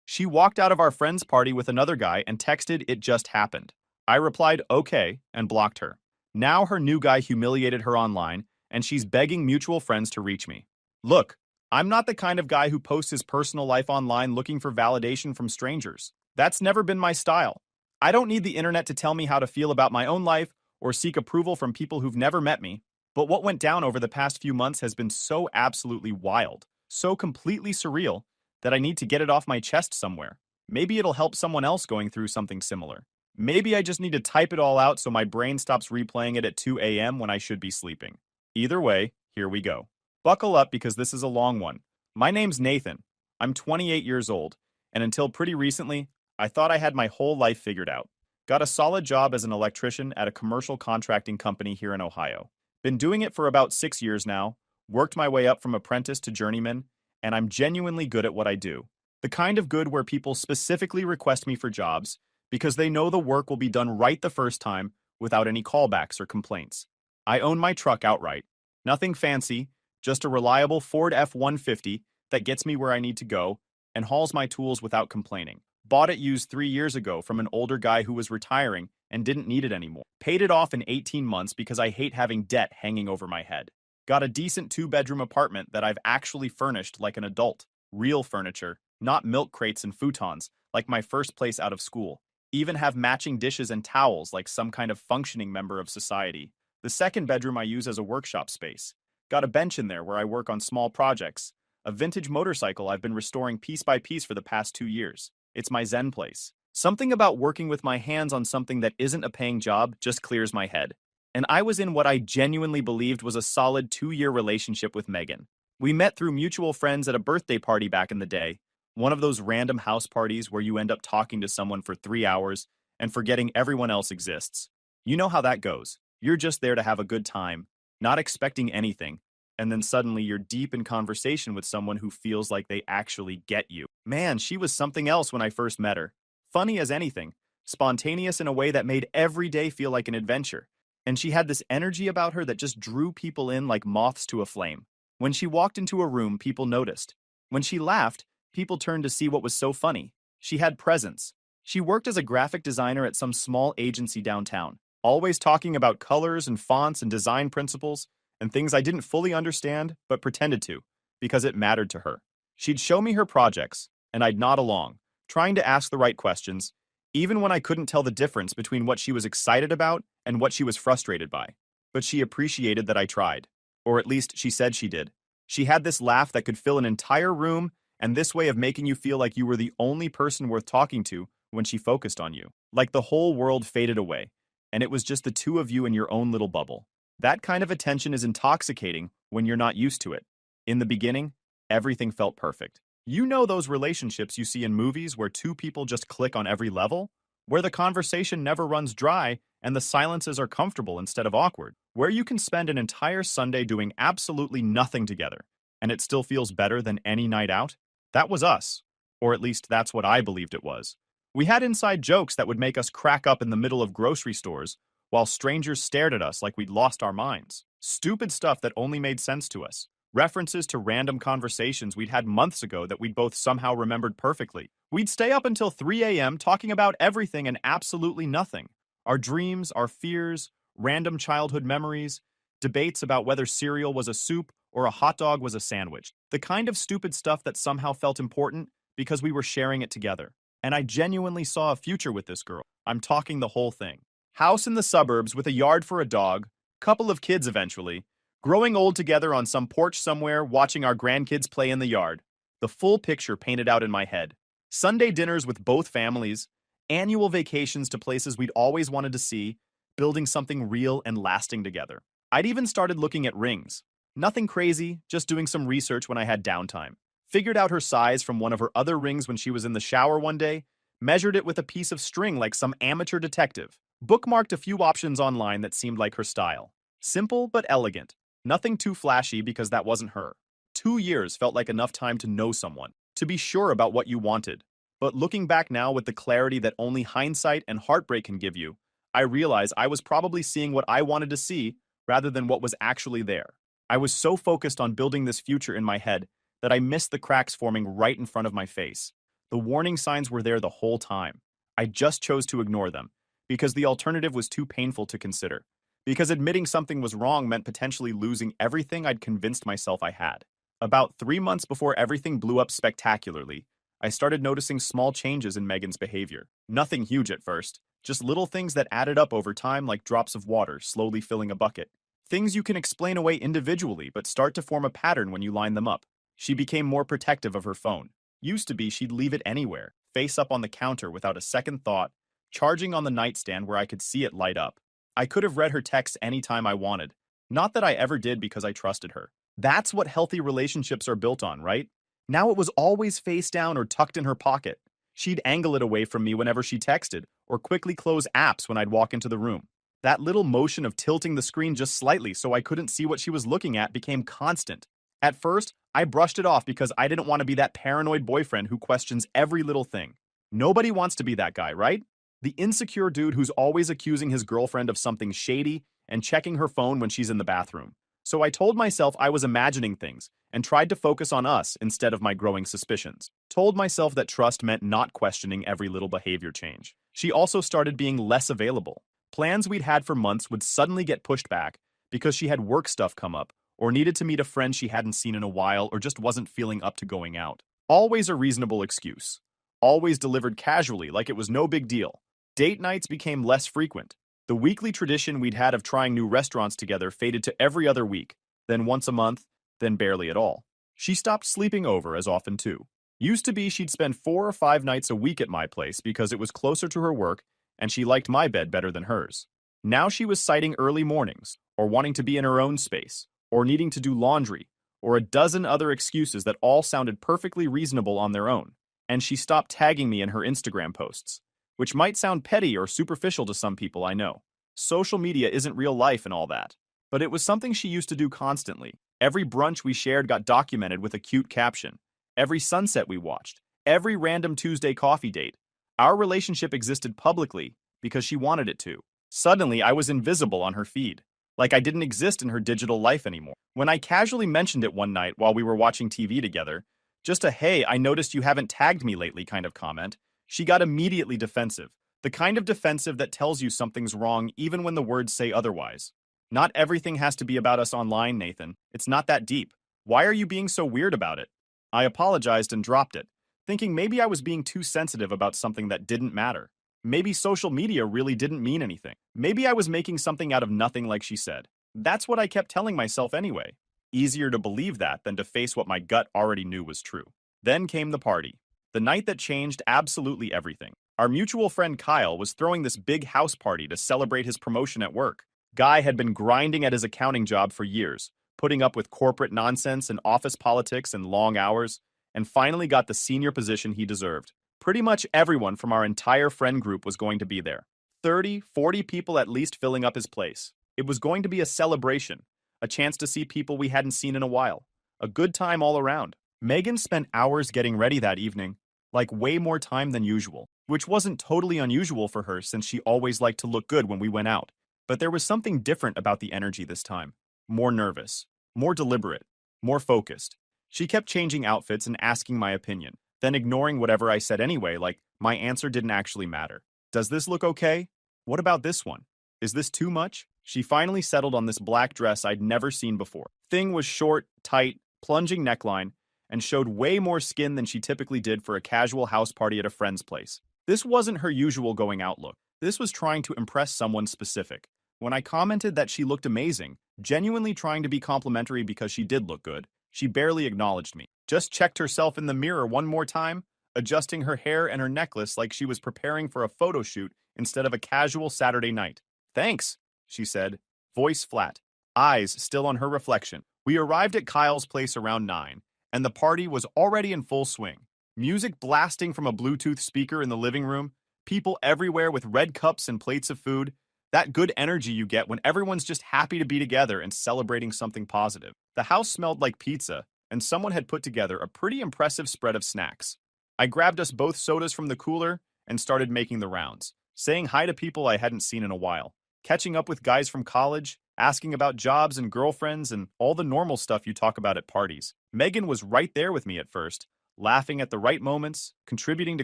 She walked out of our friend's party with another guy and texted, "It just happened." I replied, "Okay," and blocked her. Now her new guy humiliated her online, and she's begging mutual friends to reach me. Look, I'm not the kind of guy who posts his personal life online looking for validation from strangers. That's never been my style. I don't need the internet to tell me how to feel about my own life or seek approval from people who've never met me. But what went down over the past few months has been so absolutely wild, so completely surreal, that I need to get it off my chest somewhere. Maybe it'll help someone else going through something similar. Maybe I just need to type it all out so my brain stops replaying it at 2 a.m. when I should be sleeping. Either way, here we go. Buckle up because this is a long one. My name's Nathan. I'm 28 years old, and until pretty recently, I thought I had my whole life figured out. Got a solid job as an electrician at a commercial contracting company here in Ohio. Been doing it for about 6 years now, worked my way up from apprentice to journeyman, and I'm genuinely good at what I do. The kind of good where people specifically request me for jobs because they know the work will be done right the first time without any callbacks or complaints. I own my truck outright. Nothing fancy, just a reliable Ford F-150 that gets me where I need to go and hauls my tools without complaining. Bought it used 3 years ago from an older guy who was retiring and didn't need it anymore. Paid it off in 18 months because I hate having debt hanging over my head. Got a decent 2-bedroom apartment that I've actually furnished like an adult. Real furniture, not milk crates and futons, like my first place out of school. Even have matching dishes and towels like some kind of functioning member of society. The second bedroom I use as a workshop space. Got a bench in there where I work on small projects. A vintage motorcycle I've been restoring piece by piece for the past 2 years. It's my zen place. Something about working with my hands on something that isn't a paying job just clears my head. And I was in what I genuinely believed was a solid 2-year relationship with Megan. We met through mutual friends at a birthday party back in the day. One of those random house parties where you end up talking to someone for 3 hours and forgetting everyone else exists. You know how that goes. You're just there to have a good time, not expecting anything, and then suddenly you're deep in conversation with someone who feels like they actually get you. Man, she was something else when I first met her. Funny as anything, spontaneous in a way that made every day feel like an adventure. And she had this energy about her that just drew people in like moths to a flame. When she walked into a room, people noticed. When she laughed, people turned to see what was so funny. She had presence. She worked as a graphic designer at some small agency downtown, always talking about colors and fonts and design principles and things I didn't fully understand but pretended to, because it mattered to her. She'd show me her projects, and I'd nod along, trying to ask the right questions, even when I couldn't tell the difference between what she was excited about and what she was frustrated by. But she appreciated that I tried, or at least she said she did. She had this laugh that could fill an entire room and this way of making you feel like you were the only person worth talking to when she focused on you. Like the whole world faded away, and it was just the two of you in your own little bubble. That kind of attention is intoxicating when you're not used to it. In the beginning, everything felt perfect. You know those relationships you see in movies where two people just click on every level? Where the conversation never runs dry and the silences are comfortable instead of awkward? Where you can spend an entire Sunday doing absolutely nothing together, and it still feels better than any night out? That was us. Or at least that's what I believed it was. We had inside jokes that would make us crack up in the middle of grocery stores, while strangers stared at us like we'd lost our minds. Stupid stuff that only made sense to us. References to random conversations we'd had months ago that we'd both somehow remembered perfectly. We'd stay up until 3 a.m. talking about everything and absolutely nothing. Our dreams, our fears, random childhood memories, debates about whether cereal was a soup or a hot dog was a sandwich. The kind of stupid stuff that somehow felt important because we were sharing it together. And I genuinely saw a future with this girl. I'm talking the whole thing. House in the suburbs with a yard for a dog, couple of kids eventually, growing old together on some porch somewhere watching our grandkids play in the yard. The full picture painted out in my head. Sunday dinners with both families, annual vacations to places we'd always wanted to see, building something real and lasting together. I'd even started looking at rings. Nothing crazy, just doing some research when I had downtime. Figured out her size from one of her other rings when she was in the shower one day, measured it with a piece of string like some amateur detective. Bookmarked a few options online that seemed like her style. Simple but elegant. Nothing too flashy because that wasn't her. 2 years felt like enough time to know someone, to be sure about what you wanted. But looking back now with the clarity that only hindsight and heartbreak can give you, I realize I was probably seeing what I wanted to see rather than what was actually there. I was so focused on building this future in my head that I missed the cracks forming right in front of my face. The warning signs were there the whole time. I just chose to ignore them, because the alternative was too painful to consider. Because admitting something was wrong meant potentially losing everything I'd convinced myself I had. About 3 months before everything blew up spectacularly, I started noticing small changes in Megan's behavior. Nothing huge at first, just little things that added up over time like drops of water slowly filling a bucket. Things you can explain away individually but start to form a pattern when you line them up. She became more protective of her phone. Used to be she'd leave it anywhere, face up on the counter without a second thought, charging on the nightstand where I could see it light up. I could have read her texts anytime I wanted. Not that I ever did because I trusted her. That's what healthy relationships are built on, right? Now it was always face down or tucked in her pocket. She'd angle it away from me whenever she texted, or quickly close apps when I'd walk into the room. That little motion of tilting the screen just slightly so I couldn't see what she was looking at became constant. At first, I brushed it off because I didn't want to be that paranoid boyfriend who questions every little thing. Nobody wants to be that guy, right? The insecure dude who's always accusing his girlfriend of something shady and checking her phone when she's in the bathroom. So I told myself I was imagining things and tried to focus on us instead of my growing suspicions. Told myself that trust meant not questioning every little behavior change. She also started being less available. Plans we'd had for months would suddenly get pushed back because she had work stuff come up or needed to meet a friend she hadn't seen in a while or just wasn't feeling up to going out. Always a reasonable excuse. Always delivered casually like it was no big deal. Date nights became less frequent. The weekly tradition we'd had of trying new restaurants together faded to every other week, then once a month, then barely at all. She stopped sleeping over as often too. Used to be she'd spend 4 or 5 nights a week at my place because it was closer to her work and she liked my bed better than hers. Now she was citing early mornings, or wanting to be in her own space, or needing to do laundry, or a dozen other excuses that all sounded perfectly reasonable on their own. And she stopped tagging me in her Instagram posts, which might sound petty or superficial to some people, I know. Social media isn't real life and all that. But it was something she used to do constantly. Every brunch we shared got documented with a cute caption. Every sunset we watched. Every random Tuesday coffee date. Our relationship existed publicly because she wanted it to. Suddenly, I was invisible on her feed. Like I didn't exist in her digital life anymore. When I casually mentioned it one night while we were watching TV together, just a "hey, I noticed you haven't tagged me lately" kind of comment, she got immediately defensive. The kind of defensive that tells you something's wrong even when the words say otherwise. Not everything has to be about us online, Nathan. It's not that deep. Why are you being so weird about it? I apologized and dropped it, thinking maybe I was being too sensitive about something that didn't matter. Maybe social media really didn't mean anything. Maybe I was making something out of nothing like she said. That's what I kept telling myself anyway. Easier to believe that than to face what my gut already knew was true. Then came the party. The night that changed absolutely everything. Our mutual friend Kyle was throwing this big house party to celebrate his promotion at work. Guy had been grinding at his accounting job for years, putting up with corporate nonsense and office politics and long hours, and finally got the senior position he deserved. Pretty much everyone from our entire friend group was going to be there. 30, 40 people at least filling up his place. It was going to be a celebration, a chance to see people we hadn't seen in a while. A good time all around. Megan spent hours getting ready that evening, like way more time than usual, which wasn't totally unusual for her since she always liked to look good when we went out. But there was something different about the energy this time. More nervous, more deliberate, more focused. She kept changing outfits and asking my opinion, then ignoring whatever I said anyway, like my answer didn't actually matter. Does this look okay? What about this one? Is this too much? She finally settled on this black dress I'd never seen before. Thing was short, tight, plunging neckline, and showed way more skin than she typically did for a casual house party at a friend's place. This wasn't her usual going out look. This was trying to impress someone specific. When I commented that she looked amazing, genuinely trying to be complimentary because she did look good, she barely acknowledged me. Just checked herself in the mirror one more time, adjusting her hair and her necklace like she was preparing for a photo shoot instead of a casual Saturday night. "Thanks," she said, voice flat, eyes still on her reflection. We arrived at Kyle's place around 9, and the party was already in full swing. Music blasting from a Bluetooth speaker in the living room, people everywhere with red cups and plates of food. That good energy you get when everyone's just happy to be together and celebrating something positive. The house smelled like pizza, and someone had put together a pretty impressive spread of snacks. I grabbed us both sodas from the cooler and started making the rounds, saying hi to people I hadn't seen in a while, catching up with guys from college, asking about jobs and girlfriends and all the normal stuff you talk about at parties. Megan was right there with me at first, laughing at the right moments, contributing to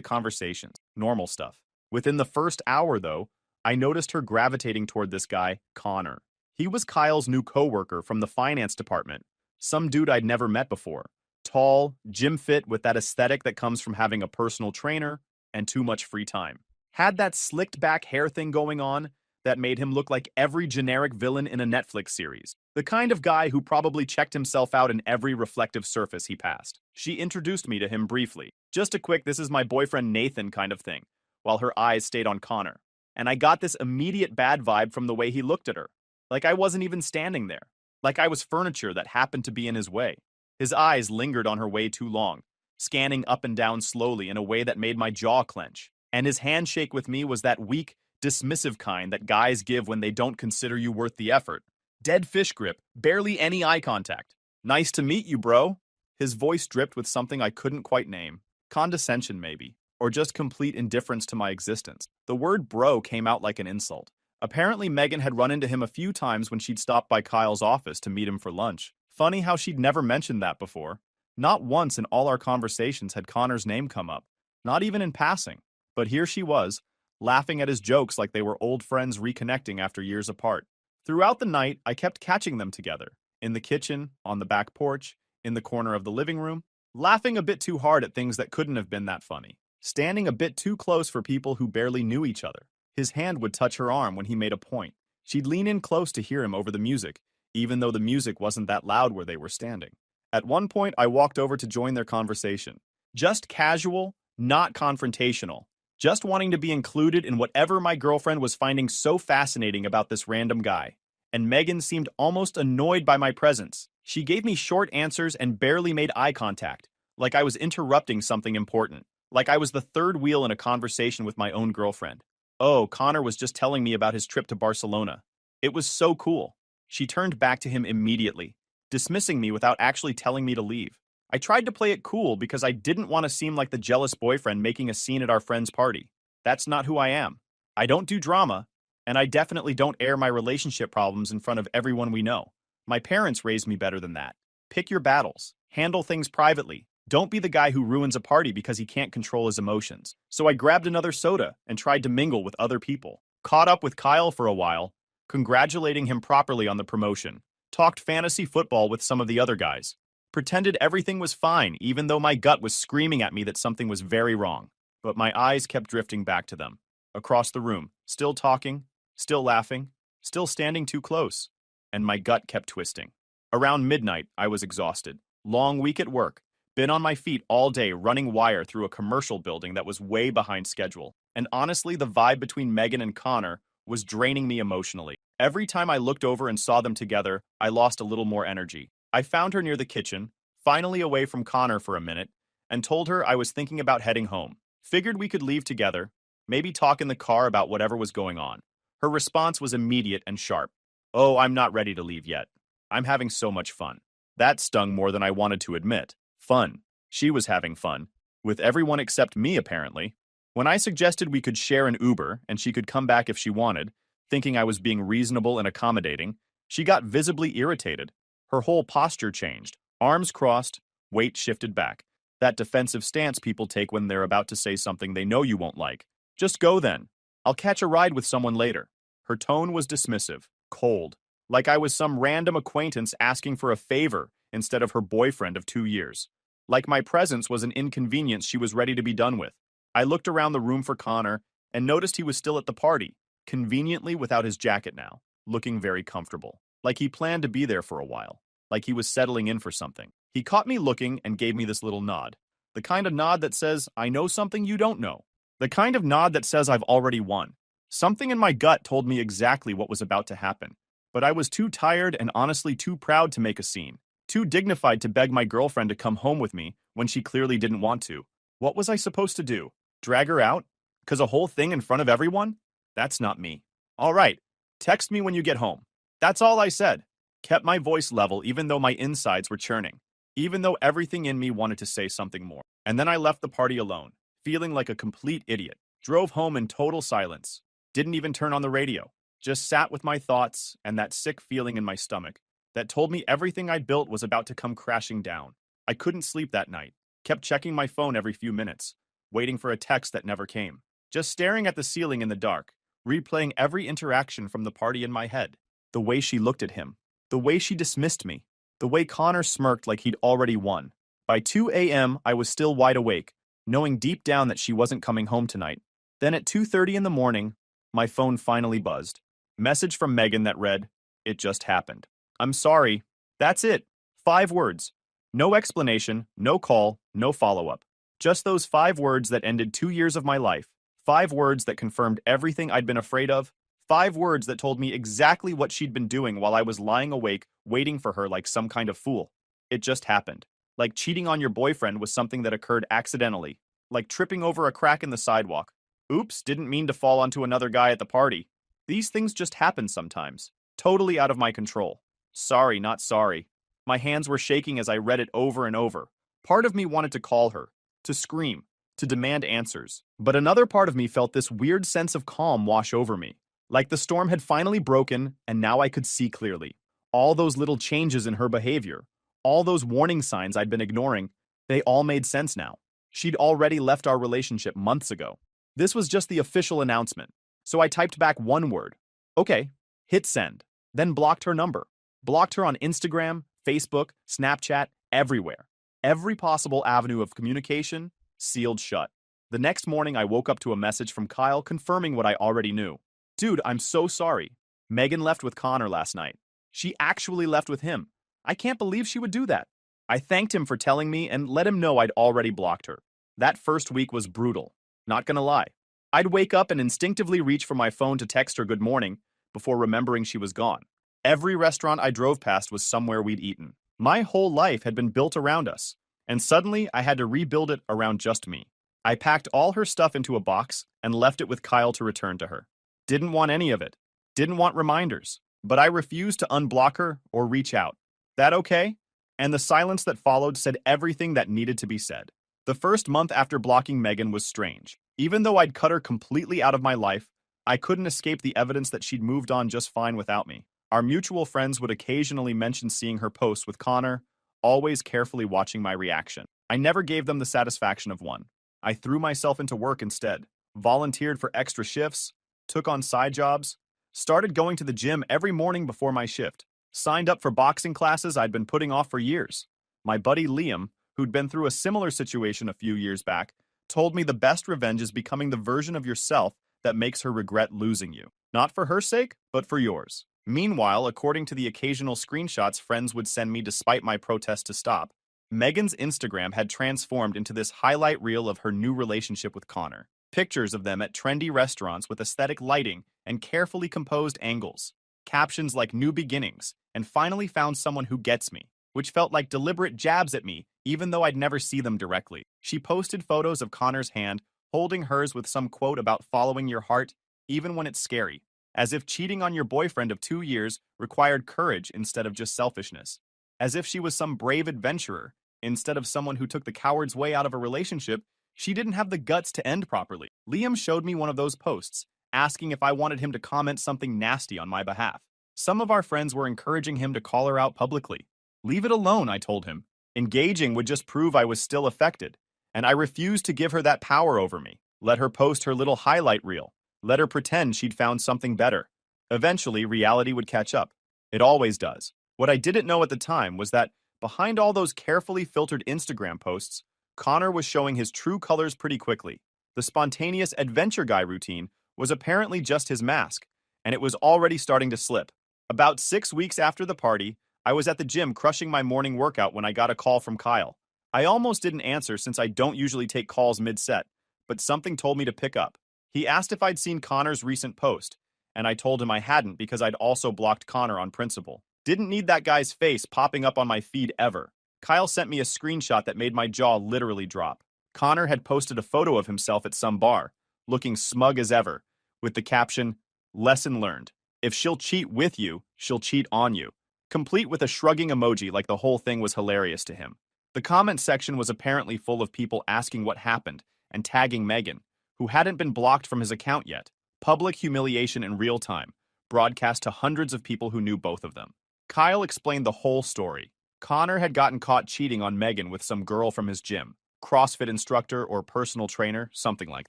conversations, normal stuff. Within the first hour, though, I noticed her gravitating toward this guy, Connor. He was Kyle's new coworker from the finance department, some dude I'd never met before. Tall, gym fit with that aesthetic that comes from having a personal trainer and too much free time. Had that slicked back hair thing going on that made him look like every generic villain in a Netflix series. The kind of guy who probably checked himself out in every reflective surface he passed. She introduced me to him briefly. Just a quick "this is my boyfriend Nathan" kind of thing, while her eyes stayed on Connor. And I got this immediate bad vibe from the way he looked at her. Like I wasn't even standing there. Like I was furniture that happened to be in his way. His eyes lingered on her way too long, scanning up and down slowly in a way that made my jaw clench. And his handshake with me was that weak, dismissive kind that guys give when they don't consider you worth the effort. Dead fish grip, barely any eye contact. "Nice to meet you, bro." His voice dripped with something I couldn't quite name. Condescension, maybe, or just complete indifference to my existence. The word bro came out like an insult. Apparently, Megan had run into him a few times when she'd stopped by Kyle's office to meet him for lunch. Funny how she'd never mentioned that before. Not once in all our conversations had Connor's name come up, not even in passing. But here she was, laughing at his jokes like they were old friends reconnecting after years apart. Throughout the night, I kept catching them together. In the kitchen, on the back porch, in the corner of the living room, laughing a bit too hard at things that couldn't have been that funny. Standing a bit too close for people who barely knew each other. His hand would touch her arm when he made a point. She'd lean in close to hear him over the music, even though the music wasn't that loud where they were standing. At one point, I walked over to join their conversation. Just casual, not confrontational. Just wanting to be included in whatever my girlfriend was finding so fascinating about this random guy. And Megan seemed almost annoyed by my presence. She gave me short answers and barely made eye contact, like I was interrupting something important, like I was the third wheel in a conversation with my own girlfriend. Oh, Connor was just telling me about his trip to Barcelona. It was so cool. She turned back to him immediately, dismissing me without actually telling me to leave. I tried to play it cool because I didn't want to seem like the jealous boyfriend making a scene at our friend's party. That's not who I am. I don't do drama, and I definitely don't air my relationship problems in front of everyone we know. My parents raised me better than that. Pick your battles. Handle things privately. Don't be the guy who ruins a party because he can't control his emotions. So I grabbed another soda and tried to mingle with other people. Caught up with Kyle for a while, congratulating him properly on the promotion. Talked fantasy football with some of the other guys. Pretended everything was fine, even though my gut was screaming at me that something was very wrong. But my eyes kept drifting back to them. Across the room, still talking, still laughing, still standing too close. And my gut kept twisting. Around midnight, I was exhausted. Long week at work. Been on my feet all day running wire through a commercial building that was way behind schedule. And honestly, the vibe between Megan and Connor was draining me emotionally. Every time I looked over and saw them together, I lost a little more energy. I found her near the kitchen, finally away from Connor for a minute, and told her I was thinking about heading home. Figured we could leave together, maybe talk in the car about whatever was going on. Her response was immediate and sharp. "Oh, I'm not ready to leave yet. I'm having so much fun." That stung more than I wanted to admit. Fun. She was having fun. With everyone except me, apparently. When I suggested we could share an Uber and she could come back if she wanted, thinking I was being reasonable and accommodating, she got visibly irritated. Her whole posture changed. Arms crossed, weight shifted back. That defensive stance people take when they're about to say something they know you won't like. "Just go then. I'll catch a ride with someone later." Her tone was dismissive, cold, like I was some random acquaintance asking for a favor instead of her boyfriend of 2 years. Like my presence was an inconvenience she was ready to be done with. I looked around the room for Connor and noticed he was still at the party, conveniently without his jacket now, looking very comfortable. Like he planned to be there for a while. Like he was settling in for something. He caught me looking and gave me this little nod. The kind of nod that says, "I know something you don't know." The kind of nod that says I've already won. Something in my gut told me exactly what was about to happen. But I was too tired and honestly too proud to make a scene. Too dignified to beg my girlfriend to come home with me when she clearly didn't want to. What was I supposed to do? Drag her out? 'Cause a whole thing in front of everyone? That's not me. "All right, text me when you get home." That's all I said. Kept my voice level even though my insides were churning. Even though everything in me wanted to say something more. And then I left the party alone, feeling like a complete idiot. Drove home in total silence. Didn't even turn on the radio. Just sat with my thoughts and that sick feeling in my stomach that told me everything I'd built was about to come crashing down. I couldn't sleep that night. Kept checking my phone every few minutes, waiting for a text that never came. Just staring at the ceiling in the dark, replaying every interaction from the party in my head. The way she looked at him. The way she dismissed me. The way Connor smirked like he'd already won. By 2 a.m., I was still wide awake, knowing deep down that she wasn't coming home tonight. Then at 2:30 in the morning, my phone finally buzzed. Message from Megan that read, "It just happened. I'm sorry." That's it. 5 words. No explanation, no call, no follow-up. Just those 5 words that ended 2 years of my life. 5 words that confirmed everything I'd been afraid of. 5 words that told me exactly what she'd been doing while I was lying awake, waiting for her like some kind of fool. It just happened. Like cheating on your boyfriend was something that occurred accidentally. Like tripping over a crack in the sidewalk. Oops, didn't mean to fall onto another guy at the party. These things just happen sometimes. Totally out of my control. Sorry, not sorry. My hands were shaking as I read it over and over. Part of me wanted to call her, to scream, to demand answers. But another part of me felt this weird sense of calm wash over me. Like the storm had finally broken, and now I could see clearly. All those little changes in her behavior, all those warning signs I'd been ignoring, they all made sense now. She'd already left our relationship months ago. This was just the official announcement. So I typed back one word. Okay, hit send. Then blocked her number. Blocked her on Instagram, Facebook, Snapchat, everywhere. Every possible avenue of communication, sealed shut. The next morning, I woke up to a message from Kyle confirming what I already knew. Dude, I'm so sorry. Megan left with Connor last night. She actually left with him. I can't believe she would do that. I thanked him for telling me and let him know I'd already blocked her. That first week was brutal. Not gonna lie. I'd wake up and instinctively reach for my phone to text her good morning before remembering she was gone. Every restaurant I drove past was somewhere we'd eaten. My whole life had been built around us, and suddenly I had to rebuild it around just me. I packed all her stuff into a box and left it with Kyle to return to her. Didn't want any of it. Didn't want reminders. But I refused to unblock her or reach out. That okay? And the silence that followed said everything that needed to be said. The first month after blocking Megan was strange. Even though I'd cut her completely out of my life, I couldn't escape the evidence that she'd moved on just fine without me. Our mutual friends would occasionally mention seeing her posts with Connor, always carefully watching my reaction. I never gave them the satisfaction of one. I threw myself into work instead, volunteered for extra shifts, took on side jobs, started going to the gym every morning before my shift, signed up for boxing classes I'd been putting off for years. My buddy Liam, who'd been through a similar situation a few years back, told me the best revenge is becoming the version of yourself that makes her regret losing you. Not for her sake, but for yours. Meanwhile, according to the occasional screenshots friends would send me despite my protest to stop, Megan's Instagram had transformed into this highlight reel of her new relationship with Connor. Pictures of them at trendy restaurants with aesthetic lighting and carefully composed angles. Captions like "new beginnings" and "finally found someone who gets me," which felt like deliberate jabs at me, even though I'd never see them directly. She posted photos of Connor's hand, holding hers with some quote about following your heart, even when it's scary, as if cheating on your boyfriend of 2 years required courage instead of just selfishness. As if she was some brave adventurer, instead of someone who took the coward's way out of a relationship she didn't have the guts to end properly. Liam showed me one of those posts, asking if I wanted him to comment something nasty on my behalf. Some of our friends were encouraging him to call her out publicly. Leave it alone, I told him. Engaging would just prove I was still affected, and I refused to give her that power over me. Let her post her little highlight reel. Let her pretend she'd found something better. Eventually, reality would catch up. It always does. What I didn't know at the time was that behind all those carefully filtered Instagram posts, Connor was showing his true colors pretty quickly. The spontaneous adventure guy routine was apparently just his mask, and it was already starting to slip. About 6 weeks after the party, I was at the gym crushing my morning workout when I got a call from Kyle. I almost didn't answer since I don't usually take calls mid-set, but something told me to pick up. He asked if I'd seen Connor's recent post, and I told him I hadn't because I'd also blocked Connor on principle. Didn't need that guy's face popping up on my feed ever. Kyle sent me a screenshot that made my jaw literally drop. Connor had posted a photo of himself at some bar, looking smug as ever, with the caption, "Lesson learned. If she'll cheat with you, she'll cheat on you," complete with a shrugging emoji like the whole thing was hilarious to him. The comment section was apparently full of people asking what happened and tagging Megan, who hadn't been blocked from his account yet. Public humiliation in real time, broadcast to hundreds of people who knew both of them. Kyle explained the whole story. Connor had gotten caught cheating on Megan with some girl from his gym. CrossFit instructor or personal trainer, something like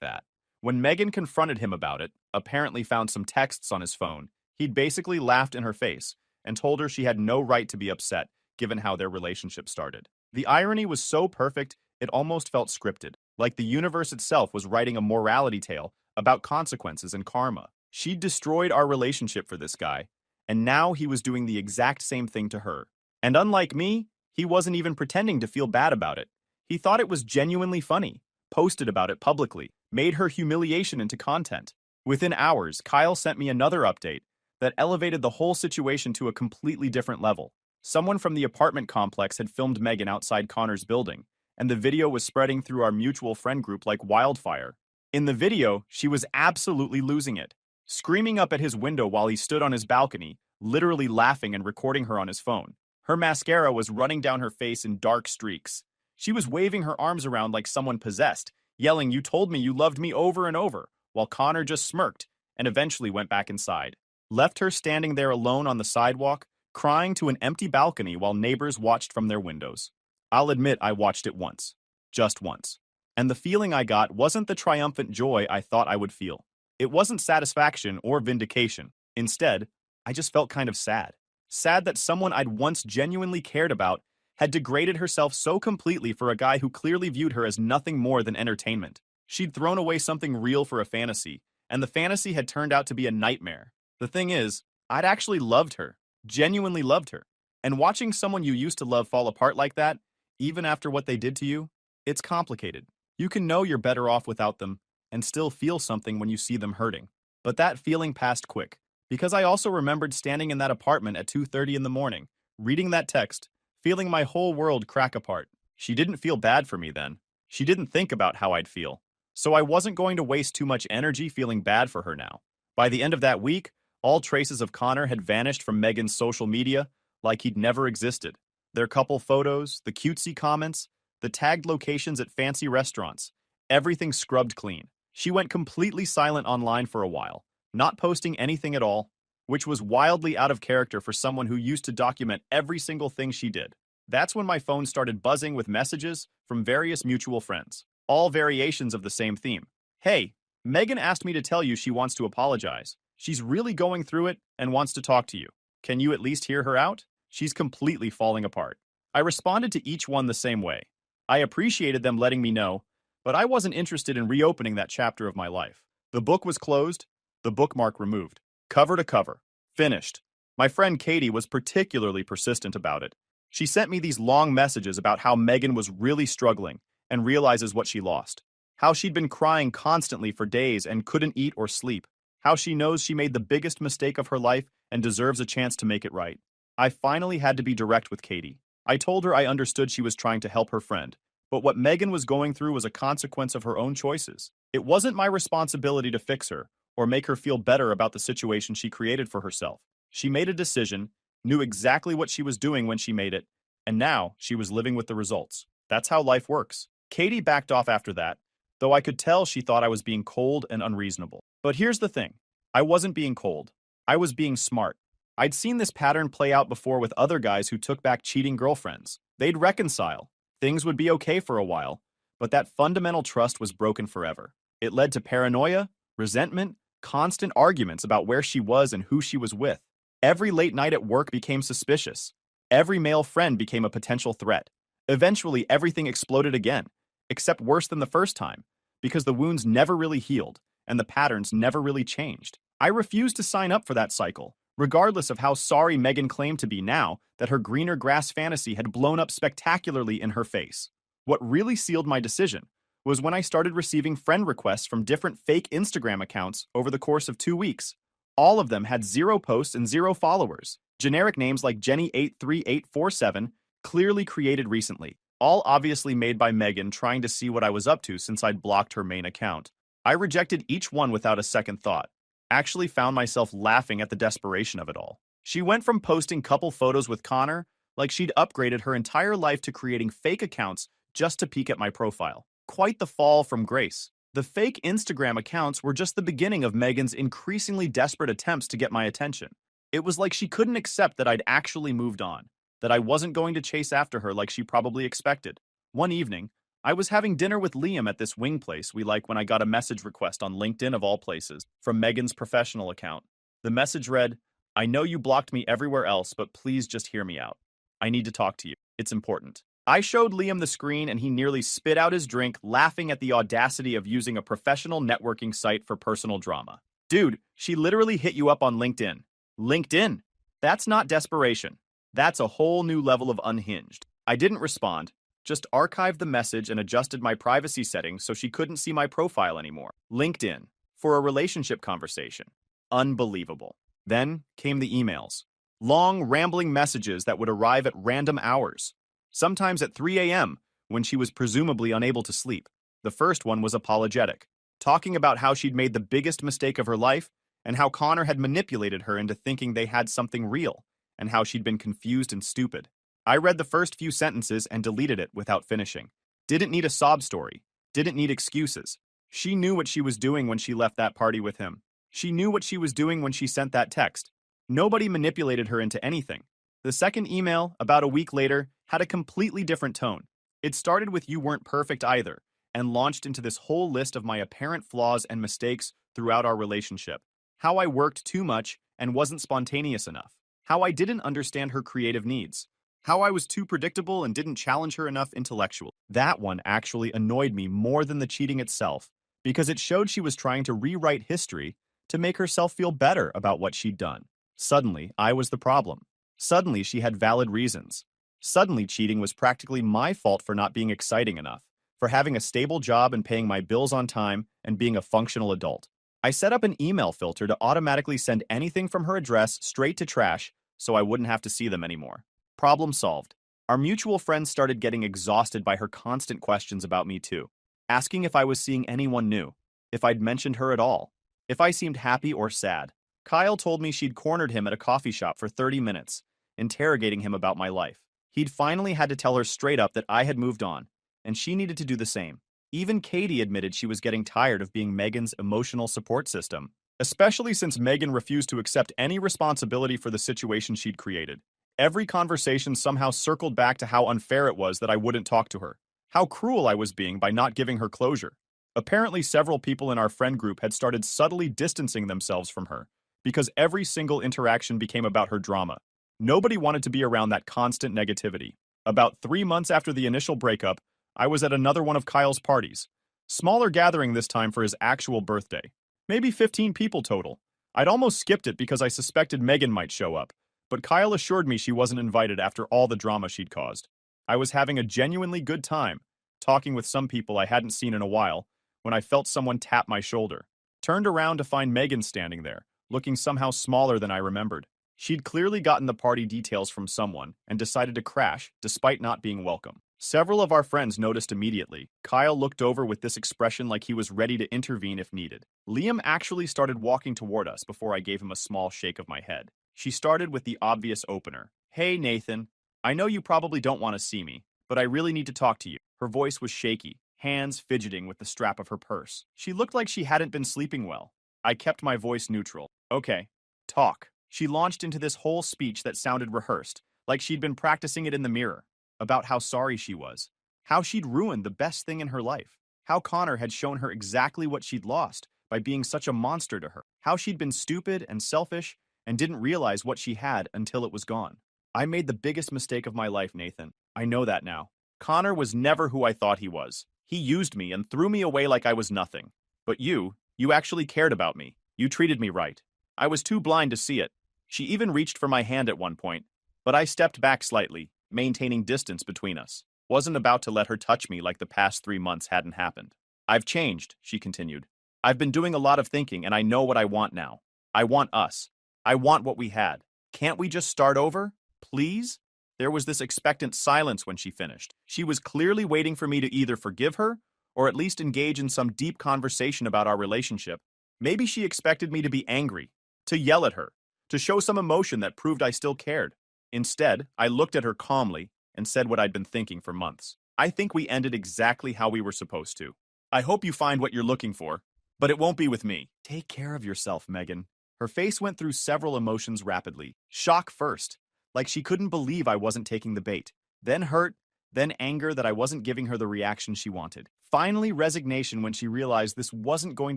that. When Megan confronted him about it, apparently found some texts on his phone, he'd basically laughed in her face and told her she had no right to be upset given how their relationship started. The irony was so perfect, it almost felt scripted, like the universe itself was writing a morality tale about consequences and karma. She'd destroyed our relationship for this guy, and now he was doing the exact same thing to her. And unlike me, he wasn't even pretending to feel bad about it. He thought it was genuinely funny, posted about it publicly, made her humiliation into content. Within hours, Kyle sent me another update that elevated the whole situation to a completely different level. Someone from the apartment complex had filmed Megan outside Connor's building, and the video was spreading through our mutual friend group like wildfire. In the video, she was absolutely losing it, screaming up at his window while he stood on his balcony, literally laughing and recording her on his phone. Her mascara was running down her face in dark streaks. She was waving her arms around like someone possessed, yelling, "You told me you loved me," over and over, while Connor just smirked and eventually went back inside. Left her standing there alone on the sidewalk, crying to an empty balcony while neighbors watched from their windows. I'll admit I watched it once. Just once. And the feeling I got wasn't the triumphant joy I thought I would feel. It wasn't satisfaction or vindication. Instead, I just felt kind of sad. Sad that someone I'd once genuinely cared about had degraded herself so completely for a guy who clearly viewed her as nothing more than entertainment. She'd thrown away something real for a fantasy, and the fantasy had turned out to be a nightmare. The thing is, I'd actually loved her, genuinely loved her. And watching someone you used to love fall apart like that, even after what they did to you, it's complicated. You can know you're better off without them and still feel something when you see them hurting. But that feeling passed quick, because I also remembered standing in that apartment at 2:30 in the morning, reading that text, feeling my whole world crack apart. She didn't feel bad for me then. She didn't think about how I'd feel. So I wasn't going to waste too much energy feeling bad for her now. By the end of that week, all traces of Connor had vanished from Megan's social media like he'd never existed. Their couple photos, the cutesy comments, the tagged locations at fancy restaurants, everything scrubbed clean. She went completely silent online for a while, not posting anything at all, which was wildly out of character for someone who used to document every single thing she did. That's when my phone started buzzing with messages from various mutual friends, all variations of the same theme. "Hey, Megan asked me to tell you she wants to apologize. She's really going through it and wants to talk to you. Can you at least hear her out? She's completely falling apart." I responded to each one the same way. I appreciated them letting me know, but I wasn't interested in reopening that chapter of my life. The book was closed, the bookmark removed. Cover to cover. Finished. My friend Katie was particularly persistent about it. She sent me these long messages about how Megan was really struggling and realizes what she lost. How she'd been crying constantly for days and couldn't eat or sleep. How she knows she made the biggest mistake of her life and deserves a chance to make it right. I finally had to be direct with Katie. I told her I understood she was trying to help her friend, but what Megan was going through was a consequence of her own choices. It wasn't my responsibility to fix her or make her feel better about the situation she created for herself. She made a decision, knew exactly what she was doing when she made it, and now she was living with the results. That's how life works. Katie backed off after that, though I could tell she thought I was being cold and unreasonable. But here's the thing. I wasn't being cold. I was being smart. I'd seen this pattern play out before with other guys who took back cheating girlfriends. They'd reconcile. Things would be okay for a while, but that fundamental trust was broken forever. It led to paranoia, resentment, constant arguments about where she was and who she was with. Every late night at work became suspicious. Every male friend became a potential threat. Eventually, everything exploded again, except worse than the first time, because the wounds never really healed and the patterns never really changed. I refused to sign up for that cycle, regardless of how sorry Megan claimed to be now that her greener grass fantasy had blown up spectacularly in her face. What really sealed my decision was when I started receiving friend requests from different fake Instagram accounts over the course of 2 weeks. All of them had 0 posts and 0 followers. Generic names like Jenny83847, clearly created recently, all obviously made by Megan trying to see what I was up to since I'd blocked her main account. I rejected each one without a second thought. Actually found myself laughing at the desperation of it all. She went from posting couple photos with Connor like she'd upgraded her entire life to creating fake accounts just to peek at my profile. Quite the fall from grace. The fake Instagram accounts were just the beginning of Megan's increasingly desperate attempts to get my attention. It was like she couldn't accept that I'd actually moved on, that I wasn't going to chase after her like she probably expected. One evening, I was having dinner with Liam at this wing place we like when I got a message request on LinkedIn of all places from Megan's professional account. The message read, "I know you blocked me everywhere else, but please just hear me out. I need to talk to you. It's important." I showed Liam the screen and he nearly spit out his drink, laughing at the audacity of using a professional networking site for personal drama. Dude, she literally hit you up on LinkedIn. LinkedIn? That's not desperation. That's a whole new level of unhinged. I didn't respond, just archived the message and adjusted my privacy settings so she couldn't see my profile anymore. LinkedIn. For a relationship conversation. Unbelievable. Then came the emails. Long, rambling messages that would arrive at random hours. Sometimes at 3 a.m., when she was presumably unable to sleep. The first one was apologetic, talking about how she'd made the biggest mistake of her life and how Connor had manipulated her into thinking they had something real, and how she'd been confused and stupid. I read the first few sentences and deleted it without finishing. Didn't need a sob story. Didn't need excuses. She knew what she was doing when she left that party with him. She knew what she was doing when she sent that text. Nobody manipulated her into anything. The second email, about a week later, had a completely different tone. It started with "you weren't perfect either," and launched into this whole list of my apparent flaws and mistakes throughout our relationship. How I worked too much and wasn't spontaneous enough. How I didn't understand her creative needs. How I was too predictable and didn't challenge her enough intellectually. That one actually annoyed me more than the cheating itself, because it showed she was trying to rewrite history to make herself feel better about what she'd done. Suddenly, I was the problem. Suddenly, she had valid reasons. Suddenly, cheating was practically my fault for not being exciting enough, for having a stable job and paying my bills on time, and being a functional adult. I set up an email filter to automatically send anything from her address straight to trash so I wouldn't have to see them anymore. Problem solved. Our mutual friend started getting exhausted by her constant questions about me too, asking if I was seeing anyone new, if I'd mentioned her at all, if I seemed happy or sad. Kyle told me she'd cornered him at a coffee shop for 30 minutes, interrogating him about my life. He'd finally had to tell her straight up that I had moved on, and she needed to do the same. Even Katie admitted she was getting tired of being Megan's emotional support system, especially since Megan refused to accept any responsibility for the situation she'd created. Every conversation somehow circled back to how unfair it was that I wouldn't talk to her, how cruel I was being by not giving her closure. Apparently, several people in our friend group had started subtly distancing themselves from her, because every single interaction became about her drama. Nobody wanted to be around that constant negativity. About 3 months after the initial breakup, I was at another one of Kyle's parties. Smaller gathering this time for his actual birthday. Maybe 15 people total. I'd almost skipped it because I suspected Megan might show up, but Kyle assured me she wasn't invited after all the drama she'd caused. I was having a genuinely good time, talking with some people I hadn't seen in a while, when I felt someone tap my shoulder. Turned around to find Megan standing there, looking somehow smaller than I remembered. She'd clearly gotten the party details from someone and decided to crash, despite not being welcome. Several of our friends noticed immediately. Kyle looked over with this expression like he was ready to intervene if needed. Liam actually started walking toward us before I gave him a small shake of my head. She started with the obvious opener. "Hey, Nathan. I know you probably don't want to see me, but I really need to talk to you." Her voice was shaky, hands fidgeting with the strap of her purse. She looked like she hadn't been sleeping well. I kept my voice neutral. "Okay, talk." She launched into this whole speech that sounded rehearsed, like she'd been practicing it in the mirror, about how sorry she was, how she'd ruined the best thing in her life, how Connor had shown her exactly what she'd lost by being such a monster to her, how she'd been stupid and selfish and didn't realize what she had until it was gone. "I made the biggest mistake of my life, Nathan. I know that now. Connor was never who I thought he was. He used me and threw me away like I was nothing. But you actually cared about me. You treated me right. I was too blind to see it." She even reached for my hand at one point, but I stepped back slightly, maintaining distance between us. Wasn't about to let her touch me like the past 3 months hadn't happened. "I've changed," she continued. "I've been doing a lot of thinking and I know what I want now. I want us. I want what we had. Can't we just start over? Please?" There was this expectant silence when she finished. She was clearly waiting for me to either forgive her or at least engage in some deep conversation about our relationship. Maybe she expected me to be angry, to yell at her, to show some emotion that proved I still cared. Instead, I looked at her calmly and said what I'd been thinking for months. "I think we ended exactly how we were supposed to. I hope you find what you're looking for, but it won't be with me." "Take care of yourself, Megan." Her face went through several emotions rapidly. Shock first, like she couldn't believe I wasn't taking the bait. Then hurt, Then anger that I wasn't giving her the reaction she wanted. Finally, resignation when she realized this wasn't going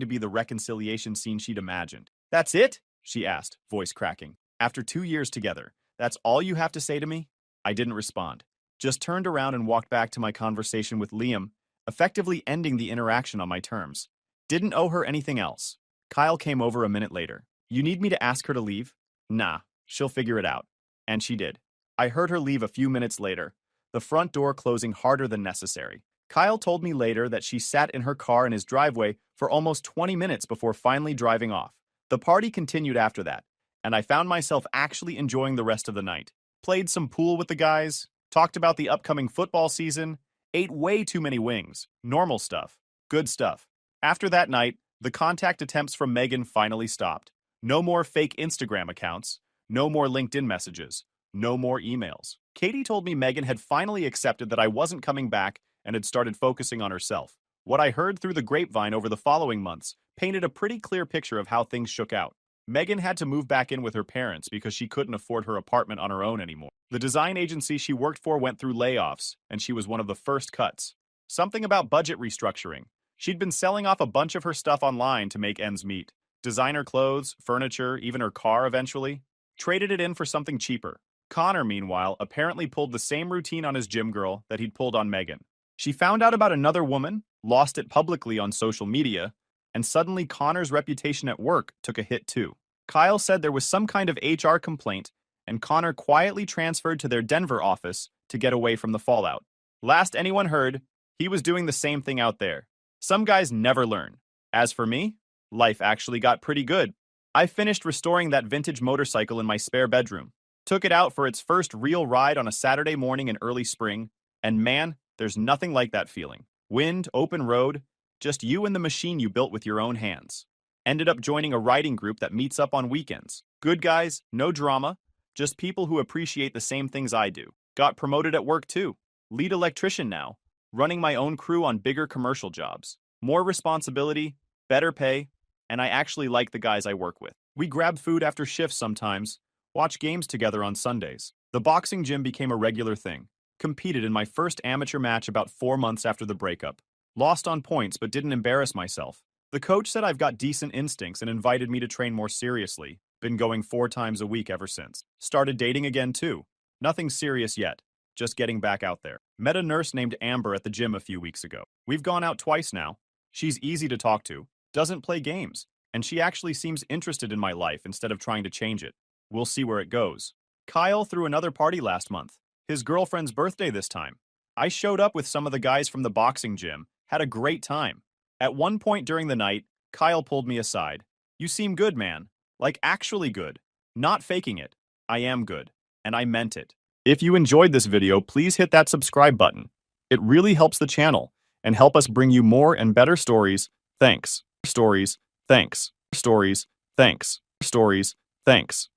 to be the reconciliation scene she'd imagined. "That's it?" she asked, voice cracking. "After 2 years together, that's all you have to say to me?" I didn't respond. Just turned around and walked back to my conversation with Liam, effectively ending the interaction on my terms. Didn't owe her anything else. Kyle came over a minute later. "You need me to ask her to leave?" "Nah, she'll figure it out." And she did. I heard her leave a few minutes later, the front door closing harder than necessary. Kyle told me later that she sat in her car in his driveway for almost 20 minutes before finally driving off. The party continued after that, and I found myself actually enjoying the rest of the night. Played some pool with the guys, talked about the upcoming football season, ate way too many wings. Normal stuff. Good stuff. After that night, the contact attempts from Megan finally stopped. No more fake Instagram accounts. No more LinkedIn messages. No more emails. Katie told me Megan had finally accepted that I wasn't coming back and had started focusing on herself. What I heard through the grapevine over the following months painted a pretty clear picture of how things shook out. Megan had to move back in with her parents because she couldn't afford her apartment on her own anymore. The design agency she worked for went through layoffs, and she was one of the first cuts. Something about budget restructuring. She'd been selling off a bunch of her stuff online to make ends meet. Designer clothes, furniture, even her car eventually. Traded it in for something cheaper. Connor, meanwhile, apparently pulled the same routine on his gym girl that he'd pulled on Megan. She found out about another woman, lost it publicly on social media, and suddenly Connor's reputation at work took a hit too. Kyle said there was some kind of HR complaint, and Connor quietly transferred to their Denver office to get away from the fallout. Last anyone heard, he was doing the same thing out there. Some guys never learn. As for me, life actually got pretty good. I finished restoring that vintage motorcycle in my spare bedroom. Took it out for its first real ride on a Saturday morning in early spring, and man, there's nothing like that feeling. Wind, open road, just you and the machine you built with your own hands. Ended up joining a writing group that meets up on weekends. Good guys, no drama, just people who appreciate the same things I do. Got promoted at work too. Lead electrician now, running my own crew on bigger commercial jobs. More responsibility, better pay, and I actually like the guys I work with. We grab food after shifts sometimes, watch games together on Sundays. The boxing gym became a regular thing. Competed in my first amateur match about 4 months after the breakup. Lost on points but didn't embarrass myself. The coach said I've got decent instincts and invited me to train more seriously. Been going 4 times a week ever since. Started dating again too. Nothing serious yet. Just getting back out there. Met a nurse named Amber at the gym a few weeks ago. We've gone out twice now. She's easy to talk to, doesn't play games, and she actually seems interested in my life instead of trying to change it. We'll see where it goes. Kyle threw another party last month. His girlfriend's birthday this time. I showed up with some of the guys from the boxing gym, had a great time. At one point during the night, Kyle pulled me aside. "You seem good, man. Like actually good. Not faking it. I am good. And I meant it." If you enjoyed this video, please hit that subscribe button. It really helps the channel and help us bring you more and better stories. Thanks. Stories. Thanks. Stories. Thanks. Stories. Thanks.